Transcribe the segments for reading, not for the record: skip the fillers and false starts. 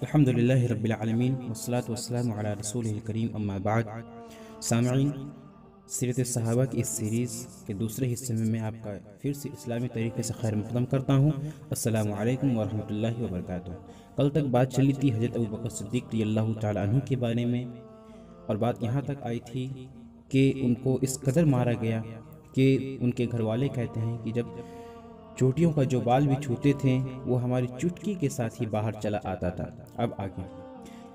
الحمدللہ رب العالمین والصلاة والسلام علی رسول الکریم اما بعد۔ سامعین، سیرت صحابہ کی اس سیریز کے دوسرے حصے میں آپ کا پھر سے اسلامی طریقے سے خیر مقدم کرتا ہوں۔ السلام علیکم ورحمۃ اللہ وبرکاتہ۔ کل تک بات چلی تھی حضرت ابوبکر صدیق رضی اللہ تعالیٰ عنہ کے بارے میں، اور بات یہاں تک آئی تھی کہ ان کو اس قدر مارا گیا کہ ان کے گھر والے کہتے ہیں کہ جب چوٹیوں کا جو بال بھی چھوتے تھے وہ ہماری چٹکی کے ساتھ ہی باہر چلا آتا تھا۔ اب آگے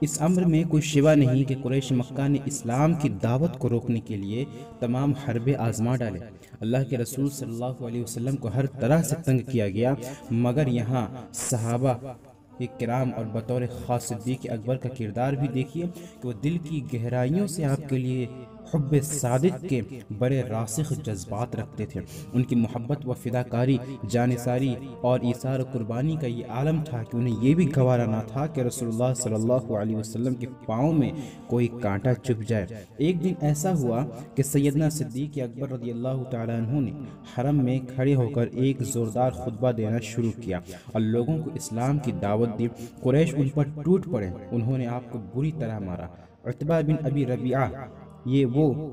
اس امر میں کوئی شبہ نہیں کہ قریش مکہ نے اسلام کی دعوت کو روکنے کے لیے تمام حربے آزما ڈالے۔ اللہ کے رسول صلی اللہ علیہ وسلم کو ہر طرح سے تنگ کیا گیا، مگر یہاں صحابہ کرام اور بطور خاص صدیق اکبر کا کردار بھی دیکھیے کہ وہ دل کی گہرائیوں سے آپ کے لیے حب صادق کے بڑے راسخ جذبات رکھتے تھے۔ ان کی محبت و فداکاری، جانثاری اور ایثار و قربانی کا یہ عالم تھا کہ انہیں یہ بھی گوارا نہ تھا کہ رسول اللہ صلی اللہ علیہ وسلم کے پاؤں میں کوئی کانٹا چبھ جائے۔ ایک دن ایسا ہوا کہ سیدنا صدیق اکبر رضی اللہ تعالیٰ عنہ نے حرم میں کھڑے ہو کر ایک زوردار خطبہ دینا شروع کیا اور لوگوں کو اسلام کی دعوت دی۔ قریش ان پر ٹوٹ پڑے، انہوں نے آپ کو بری طرح مارا۔ عتبہ بن ابی ربیعہ، یہ وہ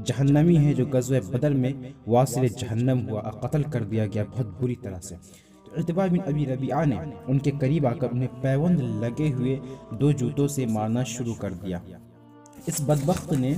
جہنمی ہے جو غزوہ بدر میں واصل جہنم ہوا اور قتل کر دیا گیا بہت بری طرح سے۔ عتبہ بن ابی ربیعہ نے ان کے قریب آ کر انہیں پیوند لگے ہوئے 2 جوتوں سے مارنا شروع کر دیا۔ اس بدبخت نے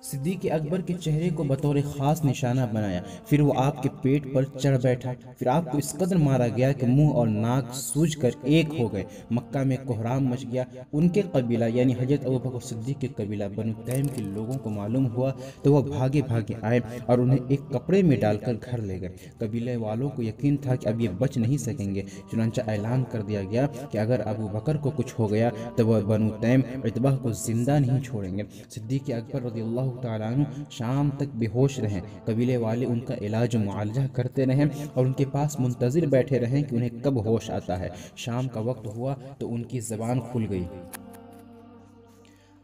صدیق اکبر کے چہرے کو بطور خاص نشانہ بنایا، پھر وہ آپ کے پیٹ پر چڑھ بیٹھا، پھر آپ کو اس قدر مارا گیا کہ منہ اور ناک سوج کر ایک ہو گئے۔ مکہ میں کوہرام مچ گیا۔ ان کے قبیلہ یعنی حضرت ابوبکر صدیق کے قبیلہ بنو تیم کے لوگوں کو معلوم ہوا تو وہ بھاگے بھاگے آئے اور انہیں ایک کپڑے میں ڈال کر گھر لے گئے۔ قبیلہ والوں کو یقین تھا کہ اب یہ بچ نہیں سکیں گے، چنانچہ اعلان کر دیا گیا کہ اگر ابوبکر کو کچھ ہو گیا تو وہ بنو تیم عتبہ کو زندہ نہیں چھوڑیں گے۔ صدیق اکبر رضی اللہ تعالیٰ عنہ شام تک بے ہوش رہیں۔ قبیلے والے ان کا علاج و معالجہ کرتے رہیں اور ان کے پاس منتظر بیٹھے رہیں کہ انہیں کب ہوش آتا ہے۔ شام کا وقت ہوا تو ان کی زبان کھل گئی۔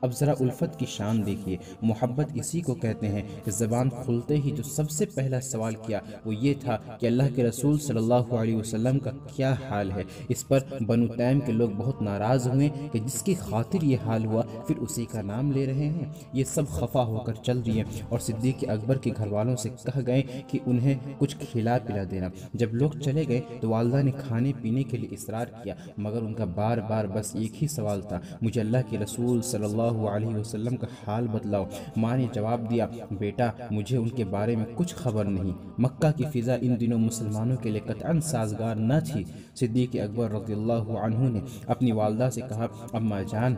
اب ذرا الفت کی شان دیکھیے، محبت اسی کو کہتے ہیں کہ زبان کھلتے ہی جو سب سے پہلا سوال کیا وہ یہ تھا کہ اللہ کے رسول صلی اللہ علیہ وسلم کا کیا حال ہے۔ اس پر بنو تیم کے لوگ بہت ناراض ہوئے کہ جس کی خاطر یہ حال ہوا پھر اسی کا نام لے رہے ہیں۔ یہ سب خفا ہو کر چل رہی ہیں اور صدیق اکبر کے گھر والوں سے کہہ گئے کہ انہیں کچھ کھلا پلا دینا۔ جب لوگ چلے گئے تو والدہ نے کھانے پینے کے لیے اصرار کیا، مگر ان کا بار بار بس ایک ہی سوال تھا، مجھے اللہ کے رسول صلی اللہ علیہ وسلم کا حال بتلاؤ۔ ماں نے جواب دیا، بیٹا مجھے ان کے بارے میں کچھ خبر نہیں۔ مکہ کی فضا ان دنوں مسلمانوں کے لیے قطعاً سازگار نہ تھی۔ صدیق اکبر رضی اللہ عنہ نے اپنی والدہ سے کہا، اماں جان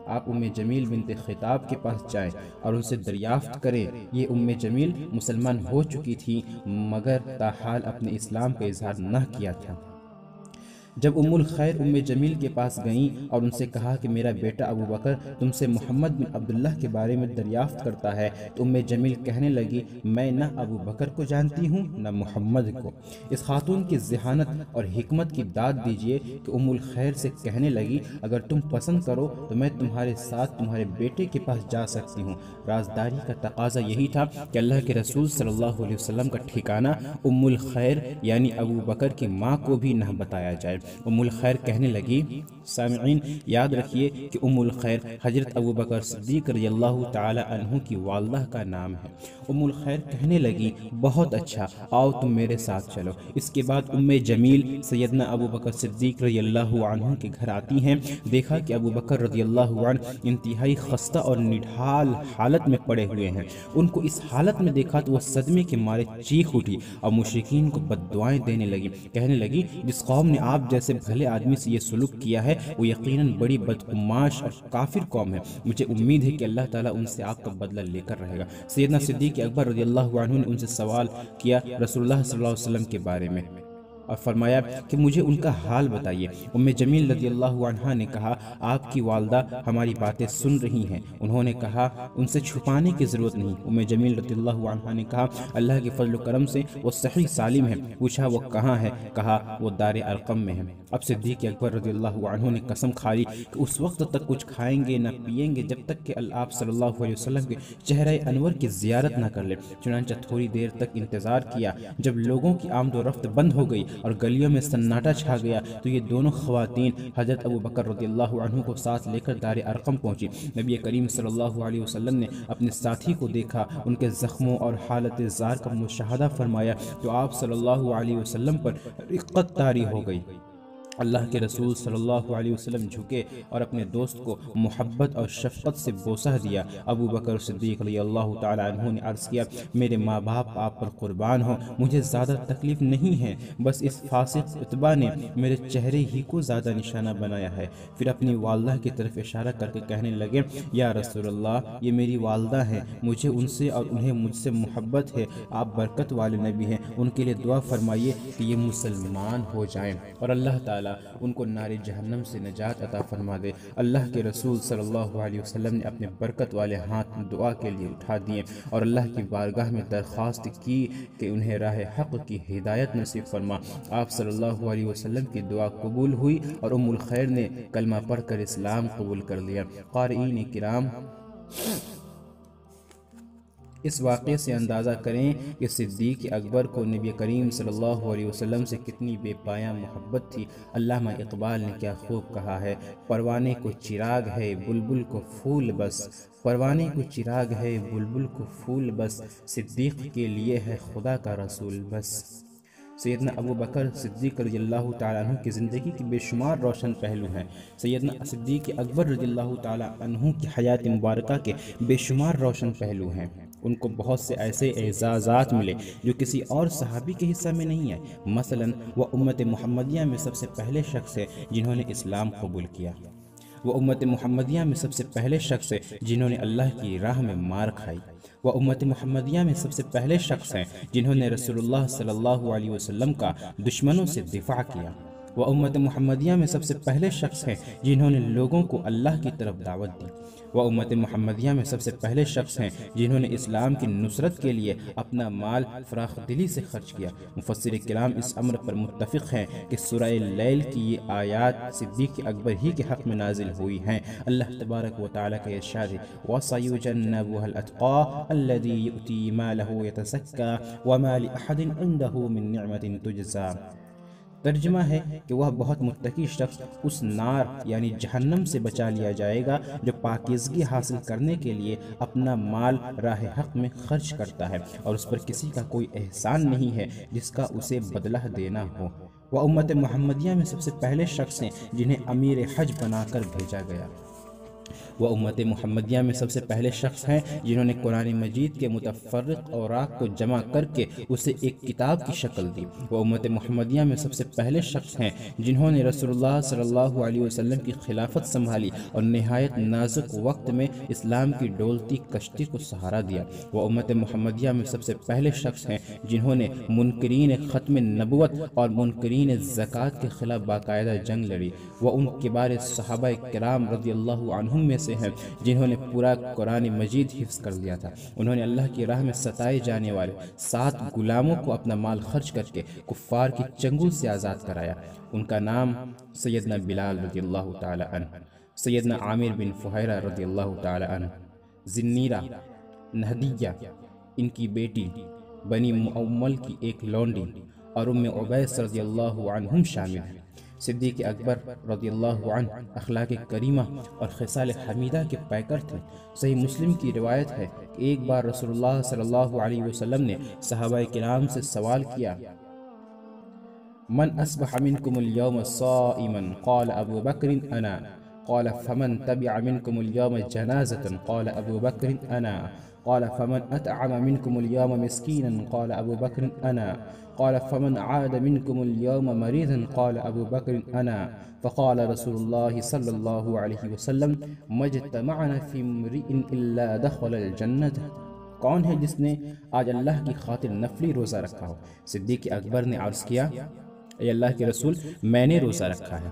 آپ جمیل بنت خطاب کے پاس جائیں اور ان سے دریافت کریں۔ یہ جمیل مسلمان ہو چکی تھی مگر تاحال اپنے اسلام کا اظہار نہ کیا تھا۔ جب الخیر جمیل کے پاس گئیں اور ان سے کہا کہ میرا بیٹا ابوبکر تم سے محمد بن عبداللہ کے بارے میں دریافت کرتا ہے، تو جمیل کہنے لگی، میں نہ ابوبکر کو جانتی ہوں نہ محمد کو۔ اس خاتون کی ذہانت اور حکمت کی داد دیجئے کہ الخیر سے کہنے لگی، اگر تم پسند کرو تو میں تمہارے ساتھ تمہارے بیٹے کے پاس جا سکتی ہوں۔ رازداری کا تقاضا یہی تھا کہ اللہ کے رسول صلی اللہ علیہ وسلم کا ٹھکانہ الخیر یعنی ابوبکر کی ماں کو بھی نہ بتایا جائے۔ الخیر کہنے لگی، سامعین یاد رکھیے کہ الخیر حضرت ابوبکر صدیق رضی اللہ تعالی عنہ کی والدہ کا نام ہے۔ الخیر کہنے لگی، بہت اچھا، آؤ تم میرے ساتھ چلو۔ اس کے بعد جمیل سیدنا ابوبکر صدیق رضی اللہ عنہ کے گھر آتی ہیں۔ دیکھا کہ ابوبکر رضی اللہ عنہ انتہائی خستہ اور نڈھال حالت میں پڑے ہوئے ہیں۔ ان کو اس حالت میں دیکھا تو وہ صدمے کے مارے چیخ اٹھی اور مشرکین کو بد دعائیں دینے لگی، کہنے لگی، جس قوم نے آپ جیسے بھلے آدمی سے یہ سلوک کیا ہے وہ یقیناً بڑی بدعماش اور کافر قوم ہے۔ مجھے امید ہے کہ اللہ تعالیٰ ان سے آپ کا بدلہ لے کر رہے گا۔ سیدنا صدیق اکبر رضی اللہ عنہ نے ان سے سوال کیا رسول اللہ صلی اللہ علیہ وسلم کے بارے میں اور فرمایا کہ مجھے ان کا حال بتائیے۔ جمیل رضی اللہ عنہ نے کہا، آپ کی والدہ ہماری باتیں سن رہی ہیں۔ انہوں نے کہا، ان سے چھپانے کی ضرورت نہیں۔ جمیل رضی اللہ عنہ نے کہا، اللہ کے فضل و کرم سے وہ صحیح سالم ہے۔ پوچھا وہ کہاں ہے؟ کہا وہ دار ارقم میں ہے۔ اب صدیق اکبر رضی اللہ عنہ نے قسم کھا لی کہ اس وقت تک کچھ کھائیں گے نہ پیئیں گے جب تک کہ آپ صلی اللہ علیہ وسلم کے چہرہ انور کی زیارت نہ کر لے۔ چنانچہ تھوڑی دیر تک انتظار کیا۔ جب لوگوں کی آمد و رفت بند ہو گئی اور گلیوں میں سناٹا چھا گیا تو یہ دونوں خواتین حضرت ابو بکر رضی اللہ عنہ کو ساتھ لے کر دار ارقم پہنچی۔ نبی کریم صلی اللہ علیہ وسلم نے اپنے ساتھی کو دیکھا، ان کے زخموں اور حالت زار کا مشاہدہ فرمایا تو آپ صلی اللہ علیہ وسلم پر رقت طاری ہو گئی۔ اللہ کے رسول صلی اللہ علیہ وسلم جھکے اور اپنے دوست کو محبت اور شفقت سے بوسہ دیا۔ ابو بکر صدیق رضی اللہ تعالی عنہ نے عرض کیا، میرے ماں باپ آپ پر قربان ہوں، مجھے زیادہ تکلیف نہیں ہے، بس اس فاسق عتبہ نے میرے چہرے ہی کو زیادہ نشانہ بنایا ہے۔ پھر اپنی والدہ کی طرف اشارہ کر کے کہنے لگے، یا رسول اللہ، یہ میری والدہ ہیں، مجھے ان سے اور انہیں مجھ سے محبت ہے، آپ برکت والے نبی ہیں، ان کے لیے دعا فرمائیے کہ یہ مسلمان ہو جائیں اور اللہ تعالیٰ ان کو نار جہنم سے نجات عطا فرما دے۔ اللہ کے رسول صلی اللہ علیہ وسلم نے اپنے برکت والے ہاتھ دعا کے لیے اٹھا دیے اور اللہ کی بارگاہ میں درخواست کی کہ انہیں راہ حق کی ہدایت نصیب فرما۔ آپ صلی اللہ علیہ وسلم کی دعا قبول ہوئی اور ام الخیر نے کلمہ پڑھ کر اسلام قبول کر لیا۔ قارئین کرام، اس واقعے سے اندازہ کریں کہ صدیق اکبر کو نبی کریم صلی اللہ علیہ وسلم سے کتنی بے پایاں محبت تھی۔ علامہ اقبال نے کیا خوب کہا ہے، پروانے کو چراغ ہے بلبل کو پھول بس، پروانے کو چراغ ہے بلبل کو پھول بس، صدیق کے لیے ہے خدا کا رسول بس۔ سیدنا ابو بکر صدیق رضی اللہ تعالیٰ عنہ کی زندگی کے بے شمار روشن پہلو ہیں۔ سیدنا صدیق اکبر رضی اللہ تعالیٰ عنہ کی حیات مبارکہ کے بے شمار روشن پہلو ہیں۔ ان کو بہت سے ایسے اعزازات ملے جو کسی اور صحابی کے حصہ میں نہیں ہیں۔ مثلاً وہ امت محمدیہ میں سب سے پہلے شخص ہیں جنہوں نے اسلام قبول کیا۔ وہ امت محمدیہ میں سب سے پہلے شخص ہیں جنہوں نے اللہ کی راہ میں مار کھائی۔ وہ امت محمدیہ میں سب سے پہلے شخص ہیں جنہوں نے رسول اللہ صلی اللہ علیہ وسلم کا دشمنوں سے دفاع کیا۔ وہ امت محمدیہ میں سب سے پہلے شخص ہیں جنہوں نے لوگوں کو اللہ کی طرف دعوت دی۔ وہ امت محمدیہ میں سب سے پہلے شخص ہیں جنہوں نے اسلام کی نصرت کے لیے اپنا مال فراخ دلی سے خرچ کیا۔ مفسر کرام اس امر پر متفق ہیں کہ سورہ لیل کی یہ آیات صدیق اکبر ہی کے حق میں نازل ہوئی ہیں۔ اللہ تبارک و تعالیٰ کا ارشاد ہے، وَسَيُجَنَّبُهَا الْأَتْقَى الَّذِي يُؤْتِي مَالَهُ يَتَزَكَّى وَمَا لِأَحَدٍ عِندَهُ مِن نِعْمَةٍ تُجْزَى۔ ترجمہ ہے کہ وہ بہت متقی شخص اس نار یعنی جہنم سے بچا لیا جائے گا جو پاکیزگی حاصل کرنے کے لیے اپنا مال راہ حق میں خرچ کرتا ہے اور اس پر کسی کا کوئی احسان نہیں ہے جس کا اسے بدلہ دینا ہو۔ وہ امت محمدیہ میں سب سے پہلے شخص ہیں جنہیں امیر حج بنا کر بھیجا گیا۔ وہ امت محمدیہ میں سب سے پہلے شخص ہیں جنہوں نے قرآن مجید کے متفرق اوراق کو جمع کر کے اسے ایک کتاب کی شکل دی۔ وہ امت محمدیہ میں سب سے پہلے شخص ہیں جنہوں نے رسول اللہ صلی اللہ علیہ وسلم کی خلافت سنبھالی اور نہایت نازک وقت میں اسلام کی ڈولتی کشتی کو سہارا دیا۔ وہ امت محمدیہ میں سب سے پہلے شخص ہیں جنہوں نے منکرین ختم نبوت اور منکرین زکوٰۃ کے خلاف باقاعدہ جنگ لڑی۔ وہ ان کبار صحابہ کرام رضی اللہ عنہم میں سے ہیں جنہوں نے پورا قرآن مجید حفظ کر لیا تھا۔ انہوں نے اللہ کی راہ میں ستائے جانے والے 7 غلاموں کو اپنا مال خرچ کر کے کفار کی چنگل سے آزاد کرایا۔ ان کا نام سیدنا بلال رضی اللہ تعالی عنہ، سیدنا عامر بن فہیرہ رضی اللہ تعالی عنہ، زنیرہ، نہدیہ ان کی بیٹی، بنی معمل کی ایک لونڈی اور ام عبیس رضی اللہ عنہم شامل ہیں۔ صدیق اکبر رضی اللہ عنہ اخلاق کریمہ اور خصال حمیدہ کے پیکر تھے۔ صحیح مسلم کی روایت ہے کہ ایک بار رسول اللہ صلی اللہ علیہ وسلم نے صحابہ کرام سے سوال کیا، من اصبح منکم اليوم صائما قال ابو بکر انا، قال فمن تبع منکم اليوم جنازة قال ابو بکر انا، قال فمن اطعم منکم اليوم مسکینا قال ابو بکر انا، قال فمن عاد منكم اليوم مريضا قال ابو بکر انا، فقال رسول اللہ صلی اللہ علیہ وسلم ما اجتمعنا في امرئ الا دخل الجنة۔ کون ہے جس نے آج اللہ کی خاطر نفلی روزہ رکھا ہو؟ صدیق اکبر نے عرض کیا، اے اللہ کے رسول، میں نے روزہ رکھا ہے۔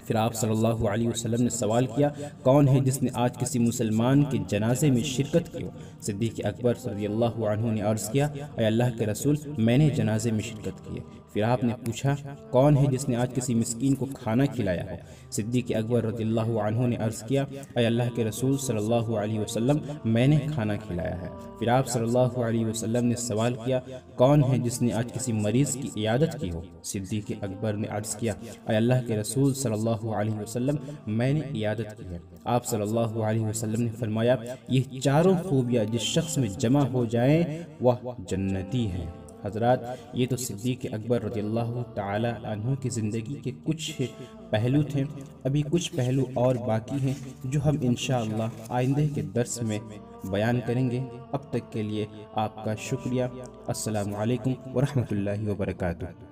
پھر آپ صلی اللہ علیہ وسلم نے سوال کیا کون ہے جس نے آج کسی مسلمان کے جنازے میں شرکت کی ہو؟ صدیق اکبر رضی اللہ عنہ نے عرض کیا اے اللہ کے رسول میں نے جنازے میں شرکت کی ہے۔ پھر آپ نے پوچھا کون ہے جس نے آج کسی مسکین کو کھانا کھلایا ہو؟ صدیق اکبر رضی اللہ عنہ نے عرض کیا اے اللہ کے رسول صلی اللہ علیہ وسلم میں نے کھانا کھلایا ہے۔ پھر آپ صلی اللہ علیہ وسلم نے سوال کیا کون ہے جس نے آج کسی مریض کی عیادت کی ہو؟ صدیق اکبر نے عرض کیا اے اللہ کے رسول صلی اللہ علیہ وسلم میں نے عیادت کی ہے۔ آپ صلی اللہ علیہ وسلم نے فرمایا یہ چاروں خوبیاں جس شخص میں جمع ہو جائیں وہ جنتی ہے۔ حضرات یہ تو صدیق اکبر رضی اللہ تعالی عنہ کی زندگی کے کچھ پہلو تھے، ابھی کچھ پہلو اور باقی ہیں جو ہم انشاءاللہ آئندہ کے درس میں بیان کریں گے۔ اب تک کے لیے آپ کا شکریہ۔ السلام علیکم ورحمۃ اللہ وبرکاتہ۔